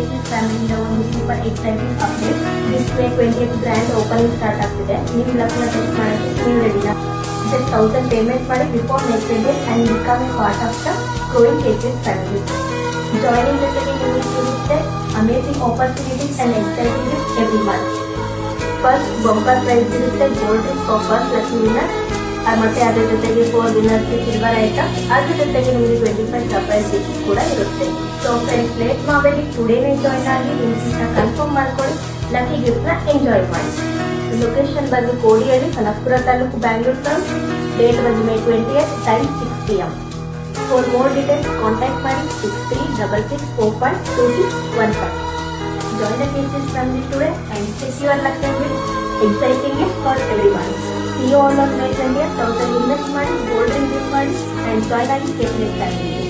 KC's ಫ್ಯಾಮಿಲಿಯಿಂದ ಒಂದು super exciting update. This may 20th grand opening start ಆಗ್ತಿದೆ. ನೀವು ಲಕ್ನ test ಮಾಡೋಕ್ಕೆ ನೀವು ರೆಡಿನಾ? 1000 ಪೇಮೆಂಟ್ ಮಾಡಿ before next day and become a part of the growing KC's family. Joining ಜೊತೆಗೆ ನಿಮಗೆ ಸಿಗುತ್ತೆ amazing opportunities and exciting gift every month. First bumper prize ಇರುತ್ತೆ, gold risk offers lucky winner, ಮತ್ತೆ ಅದ್ರ ಜೊತೆಗೆ 4 ವಿನ್ನರ್ಸ್ಗೆ ಸಿಲ್ವರ್ ಐಟಮ್, ಅದ್ರ ಜೊತೆಗೆ ನಿಮಗೆ 25 ಸರ್ಪ್ರೈಸ್ ಗಿಫ್ಟ್ ಕೂಡ ಇರುತ್ತೆ. ಸೊ ಫ್ರೆಂಡ್ಸ್, ಲೇಟ್ ಮಾಡಬೇಡಿ, ಟುಡೇನೇ ಜಾಯ್ನ್ ಆಗಿ ನಿಮ್ಗೆ ಕನ್ಫರ್ಮ್ ಮಾಡ್ಕೊಳ್ಳಿ, ಲಕ್ಕಿ ಗಿಫ್ಟ್ನ ಎಂಜಾಯ್ ಮಾಡಿ. ಲೊಕೇಶನ್ ಬಂದು ಕೋಡಿಹಳ್ಳಿ, ಕನಕಪುರ ತಾಲೂಕು, ಬ್ಯಾಂಗ್ಳೂರ್ ಸೌತ್. ಡೇಟ್ ಬಂದು May 20th, time 6 PM. For more details contact ಮಾಡಿ 6366452615. Join the KC's family today and check your luck and win exciting gift for everyone. See you all on May 20th. 1000 invest ಮಾಡಿ, gold ring gift ಮಾಡಿ and join the KC's family.